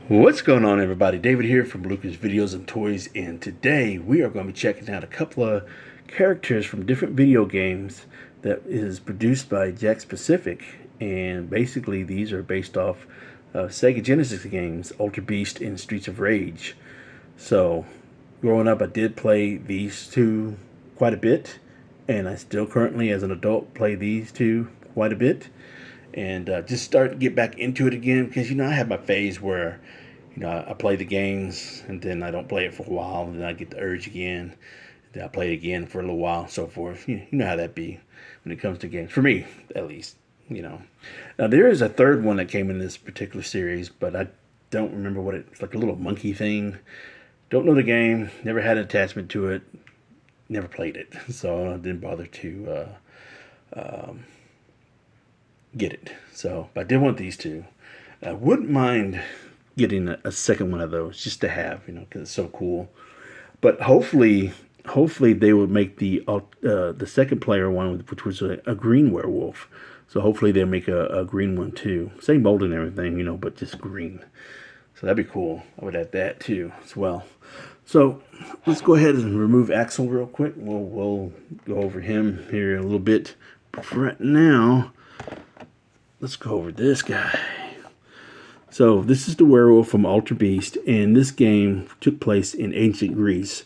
What's going on, everybody? David here from Bluckers Videos and Toys, and today we are going to be checking out a couple of characters from different video games that is produced by Jakks Pacific. And basically these are based off Sega Genesis games, Altered Beast and Streets of Rage. So growing up, I did play these two quite a bit, and I still currently as an adult play these two quite a bit. And just start to get back into it again, because I have my phase where I play the games and then I don't play it for a while, and then I get the urge again, then I play it again for a little while, and so forth. You know how that be when it comes to games, for me at least. Now there is a third one that came in this particular series, but I don't remember what it's like, a little monkey thing. Don't know the game, never had an attachment to it, never played it, so I didn't bother to get it. So, but I did want these two. I wouldn't mind getting a second one of those just to have, because it's so cool. But hopefully they would make the second player one, which was a green werewolf. So hopefully they'll make a green one too. Same mold and everything, but just green. So that'd be cool. I would add that too as well. So let's go ahead and remove Axel real quick. We'll go over him here a little bit. But for right now, let's go over this guy. So this is the werewolf from Altered Beast, and this game took place in ancient Greece.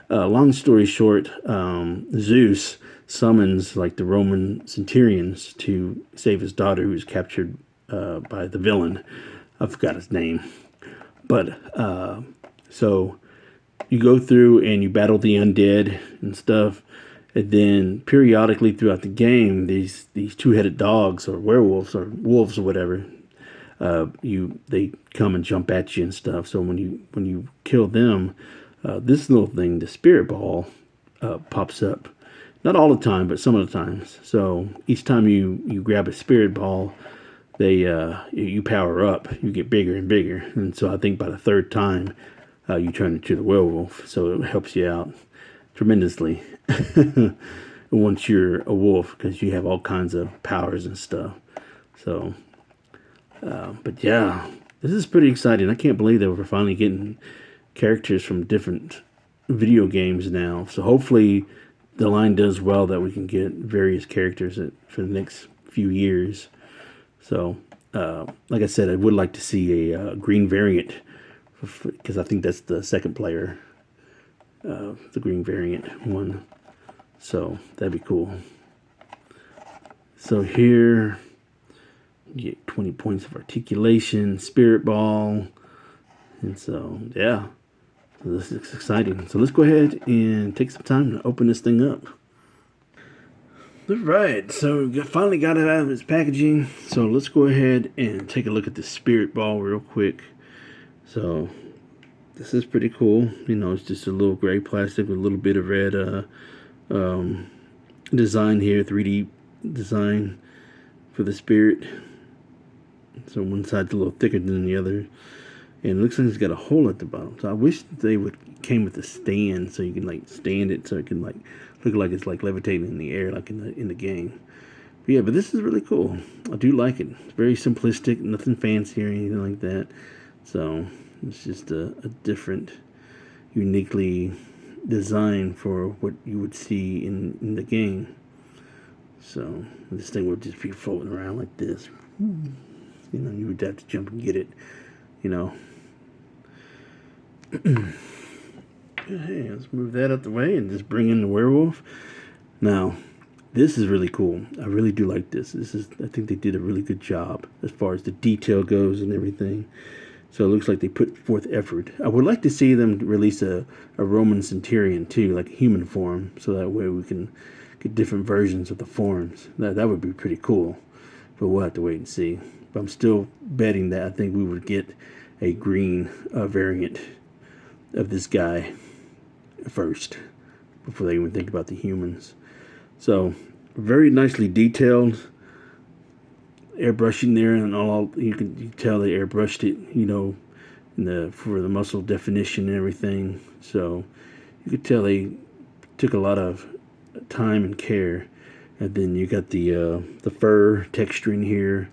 Long story short, Zeus summons like the Roman centurions to save his daughter, who was captured by the villain. I forgot his name. But so you go through and you battle the undead and stuff. And then periodically throughout the game, these two-headed dogs or werewolves or wolves or whatever, they come and jump at you and stuff. So when you kill them, this little thing, the spirit ball, pops up. Not all the time, but some of the times. So each time you grab a spirit ball, you power up. You get bigger and bigger. And so I think by the third time, you turn into the werewolf. So it helps you out tremendously once you're a wolf, because you have all kinds of powers and stuff. So but yeah, this is pretty exciting. I can't believe that we're finally getting characters from different video games now. So hopefully the line does well, that we can get various characters for the next few years. So like I said, I would like to see a green variant, because I think that's the second player, the green variant one. So that'd be cool. So here you get 20 points of articulation, spirit ball, and so yeah, so this is exciting. So let's go ahead and take some time to open this thing up. All right, so we finally got it out of its packaging. So let's go ahead and take a look at the spirit ball real quick. So this is pretty cool. It's just a little gray plastic with a little bit of red design here, 3D design for the spirit. So one side's a little thicker than the other, and it looks like it's got a hole at the bottom. So I wish they came with a stand, so you can like stand it, so it can like look like it's like levitating in the air, like in the game. But yeah, but this is really cool. I do like it. It's very simplistic, nothing fancy or anything like that. So it's just a different, uniquely designed for what you would see in the game. So this thing would just be floating around like this. You would have to jump and get it. Hey, let's move that out the way and just bring in the werewolf. Now, this is really cool. I really do like this. I think they did a really good job as far as the detail goes and everything. So it looks like they put forth effort. I would like to see them release a Roman centurion too, like a human form, so that way we can get different versions of the forms. That would be pretty cool. But we'll have to wait and see. But I'm still betting that I think we would get a green variant of this guy first, before they even think about the humans. So very nicely detailed. Airbrushing there, and all you can tell they airbrushed it, for the muscle definition and everything. So you could tell they took a lot of time and care. And then you got the fur texturing here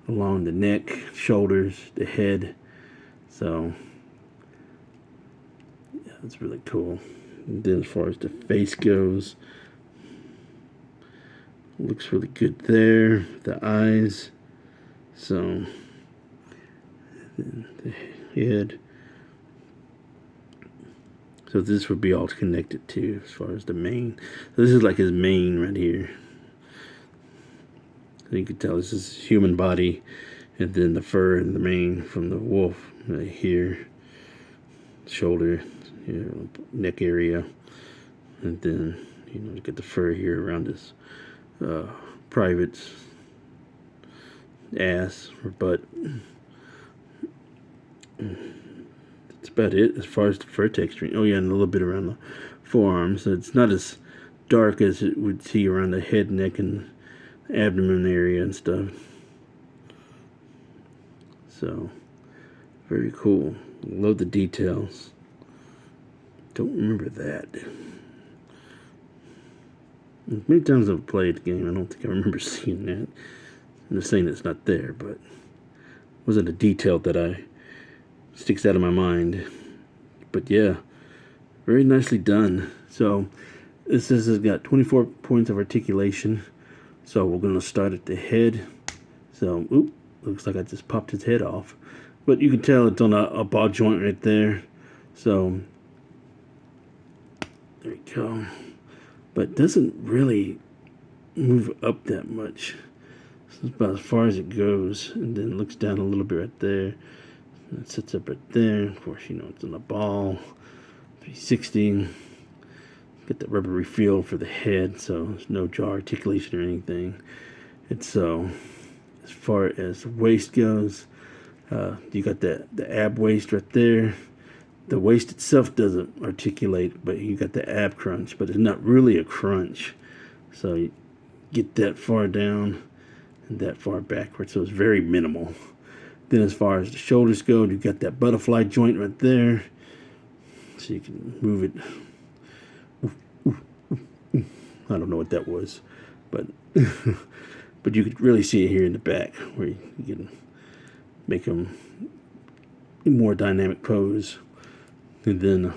along the neck, shoulders, the head. So yeah, it's really cool. And then as far as the face goes, looks really good there. The eyes. So then the head. So this would be all connected too, as far as the mane. So this is like his mane right here. So you can tell this is human body, and then the fur and the mane from the wolf right here, shoulder, neck area, and then you get the fur here around his private's ass or butt. That's about it as far as the fur texture. Oh yeah, and a little bit around the forearms. So it's not as dark as it would see around the head, neck, and abdomen area and stuff. So very cool. Love the details. Don't remember that. Many times I've played the game, I don't think I remember seeing that. I'm just saying it's not there, but it wasn't a detail that sticks out of my mind. But yeah, very nicely done. So this has got 24 points of articulation. So we're going to start at the head. So, looks like I just popped his head off. But you can tell it's on a ball joint right there. So, there we go. But it doesn't really move up that much. So it's about as far as it goes. And then looks down a little bit right there. And it sits up right there. Of course, it's on a ball. 360. Get the rubbery feel for the head, so there's no jaw articulation or anything. It's so as far as the waist goes, you got the ab waist right there. The waist itself doesn't articulate, but you got the ab crunch, but it's not really a crunch. So you get that far down and that far backward, so it's very minimal. Then as far as the shoulders go, you got that butterfly joint right there, so you can move it. I don't know what that was, but but you could really see it here in the back where you can make them more dynamic pose. And then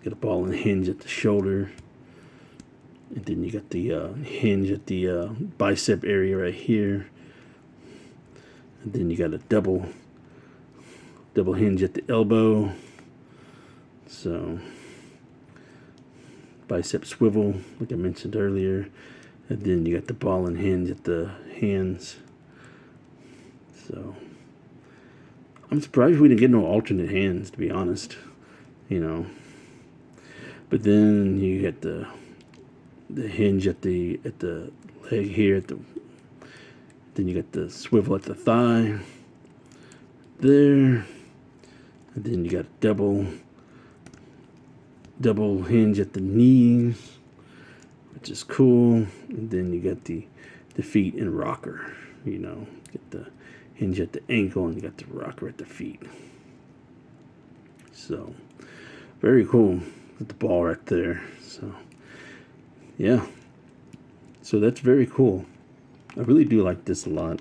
get a ball and hinge at the shoulder, and then you got the hinge at the bicep area right here, and then you got a double hinge at the elbow. So bicep swivel, like I mentioned earlier, and then you got the ball and hinge at the hands. So I'm surprised we didn't get no alternate hands, to be honest. But then you get the hinge at the leg here, then you got the swivel at the thigh there, and then you got double hinge at the knees, which is cool. And then you got the feet and rocker. Get the hinge at the ankle, and you got the rocker at the feet. So very cool. With the ball right there. So yeah. So that's very cool. I really do like this a lot.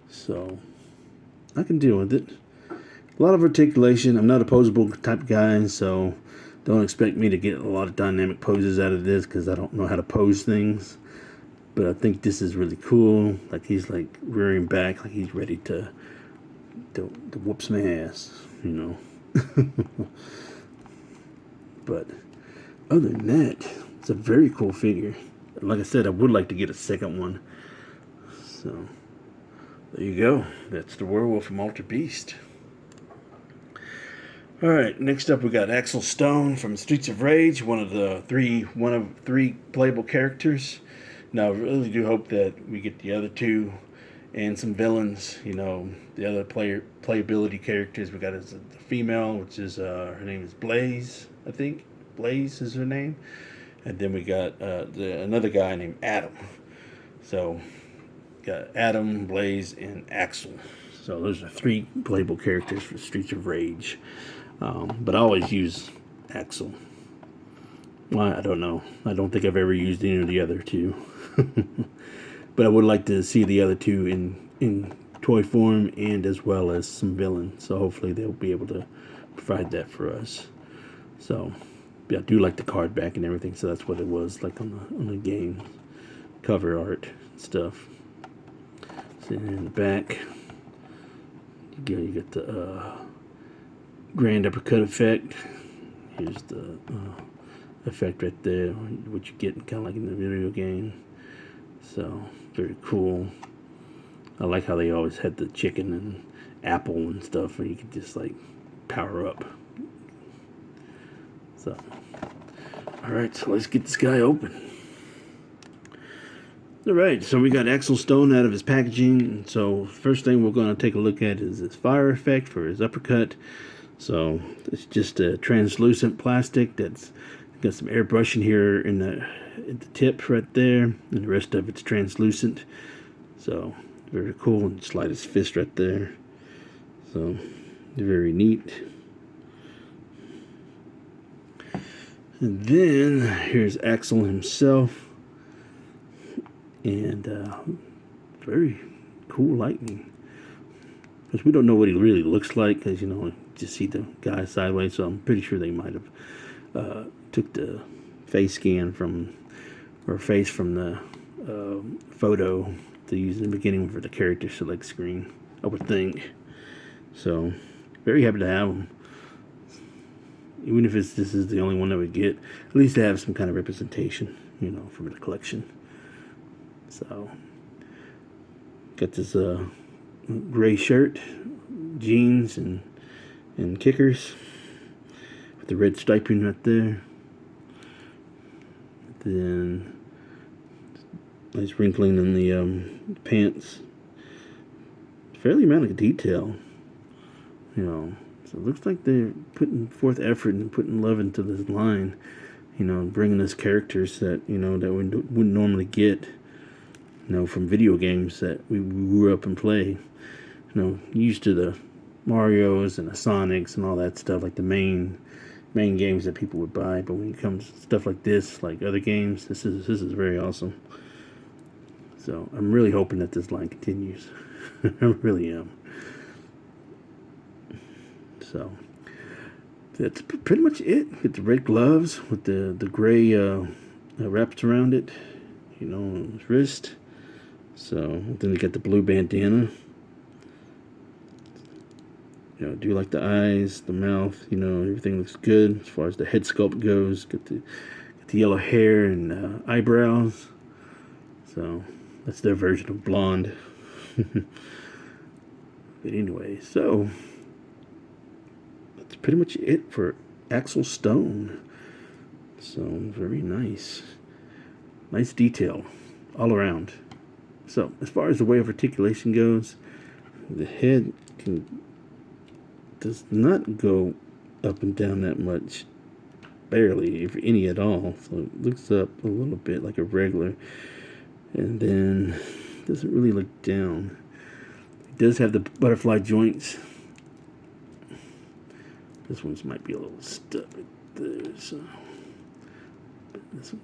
So I can deal with it. A lot of articulation. I'm not a poseable type guy, so don't expect me to get a lot of dynamic poses out of this because I don't know how to pose things. But I think this is really cool. Like he's like rearing back, like he's ready to whoop some ass, But other than that, it's a very cool figure. Like I said, I would like to get a second one. So there you go. That's the Wearwolf from Altered Beast. Alright, next up we got Axel Stone from Streets of Rage, one of three playable characters. Now I really do hope that we get the other two and some villains, the other playability characters. We got the female, which is her name is Blaze, I think. Blaze is her name. And then we got another guy named Adam. So got Adam, Blaze, and Axel. So those are 3 playable characters for Streets of Rage. But I always use Axel. Why? I don't know. I don't think I've ever used any of the other 2. But I would like to see the other 2 in toy form and as well as some villain. So hopefully they'll be able to provide that for us. So yeah, I do like the card back and everything. So that's what it was like on the game cover art and stuff. So in the back, you get the grand uppercut effect. Here's the effect right there, what you get kind of like in the video game. So very cool. I like how they always had the chicken and apple and stuff where you could just like power up. So alright, so let's get this guy open. Alright, so we got Axel Stone out of his packaging. So first thing we're going to take a look at is his fire effect for his uppercut. So it's just a translucent plastic that's got some airbrushing here in at the tip right there, and the rest of it's translucent. So very cool, and slide his fist right there. So very neat. And then here's Axel himself, and very cool lightning. Because we don't know what he really looks like, because you know, just see the guy sideways. So I'm pretty sure they might have took the face scan from, or face from the photo to use in the beginning for the character select screen, I would think. So very happy to have them. Even if this is the only one that we get, at least to have some kind of representation, you know, from the collection. So got this gray shirt, jeans, and kickers with the red striping right there. Then nice wrinkling in the pants. Fairly amount of detail, you know. So it looks like they're putting forth effort and putting love into this line, you know, bringing us characters that, you know, that we wouldn't normally get, you know, from video games that we grew up and play. You know, used to the Marios and the Sonics and all that stuff, like the main games that people would buy. But when it comes to stuff like this, like other games, this is very awesome. So I'm really hoping that this line continues. I really am. So that's pretty much it. Get the red gloves with the gray wraps around it, you know, on his wrist. So then we got the blue bandana. You know, do you like the eyes, the mouth? You know, everything looks good as far as the head sculpt goes. Get the yellow hair and eyebrows. So that's their version of blonde. But anyway, so that's pretty much it for Axel Stone. So very nice. Nice detail all around. So as far as the way of articulation goes, the head does not go up and down that much, barely, if any at all. So it looks up a little bit like a regular, and then doesn't really look down. It does have the butterfly joints. This one's might be a little stuck right there, so this one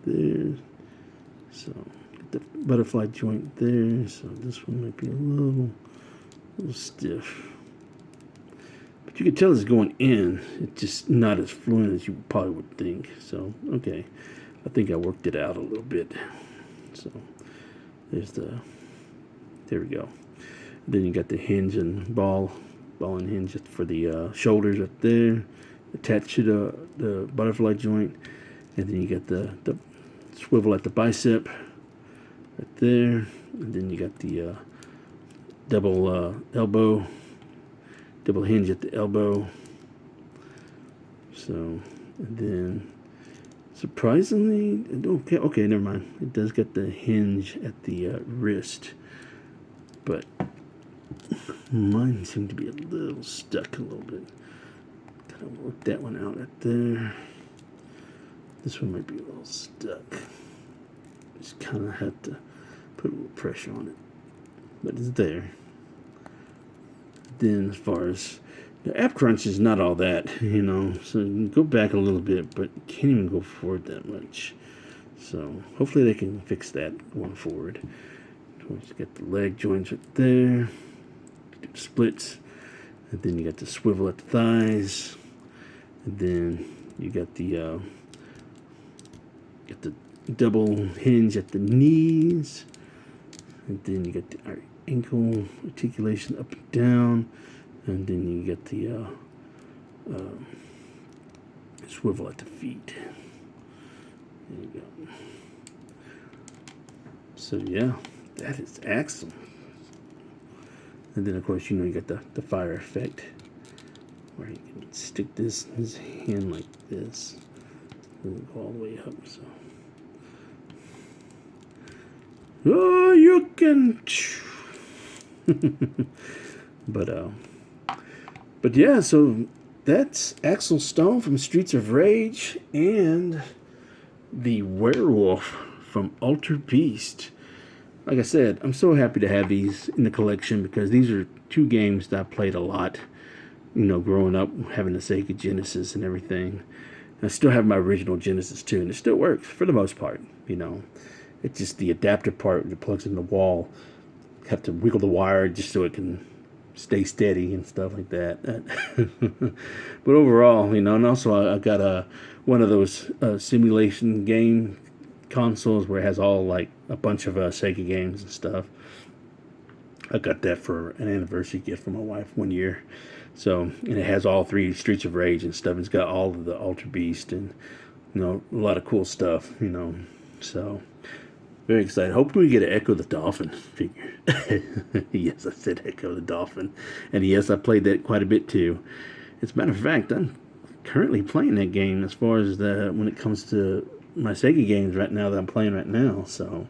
there. So the butterfly joint there. So this one might be a little stiff. But you can tell it's going in. It's just not as fluent as you probably would think. So, okay. I think I worked it out a little bit. So, there we go. Then you got the hinge and ball and hinge for the shoulders right there. Attached to the butterfly joint. And then you got the swivel at the bicep right there. And then you got the double elbow. Double hinge at the elbow. So, and then surprisingly, okay, never mind. It does get the hinge at the wrist, but mine seemed to be a little stuck a little bit. Gotta work that one out right there. This one might be a little stuck. Just kind of have to put a little pressure on it, but it's there. Then as far as the app crunch is not all that, you know, so you can go back a little bit, but you can't even go forward that much. So hopefully they can fix that going forward. course, you got the leg joints right there. Do the splits. And then you got the swivel at the thighs. And then you got the double hinge at the knees. And then you got the ankle articulation up and down. And then you get the swivel at the feet. There you go. So yeah, that is Axel. And then of course you got the fire effect, where you can stick this in his hand like this, and go all the way up. So, oh, you can. But yeah, so that's Axel Stone from Streets of Rage and the Wearwolf from Altered Beast. Like I said, I'm so happy to have these in the collection because these are two games that I played a lot, growing up, having the Sega Genesis and everything. And I still have my original Genesis too, and it still works for the most part. It's just the adapter part that plugs in the wall. Have to wiggle the wire just so it can stay steady and stuff like that. But overall, and also I got one of those simulation game consoles where it has all like a bunch of Sega games and stuff. I got that for an anniversary gift from my wife one year. So, and it has all 3 Streets of Rage and stuff. It's got all of the Altered Beast and a lot of cool stuff. So very excited. Hopefully we get an Echo the Dolphin figure. Yes, I said Echo the Dolphin. And yes, I played that quite a bit too. As a matter of fact, I'm currently playing that game as far as when it comes to my Sega games right now that I'm playing right now. So,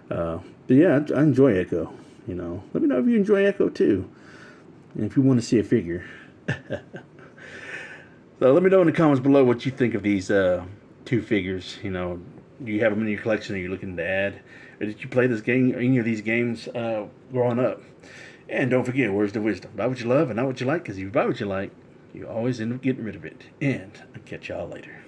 but yeah, I enjoy Echo. Let me know if you enjoy Echo too. And if you want to see a figure. So let me know in the comments below what you think of these 2 figures. Do you have them in your collection, or you're looking to add? Or did you play this game, or any of these games growing up? And don't forget, words to wisdom. Buy what you love and not what you like, because if you buy what you like, you always end up getting rid of it. And I'll catch y'all later.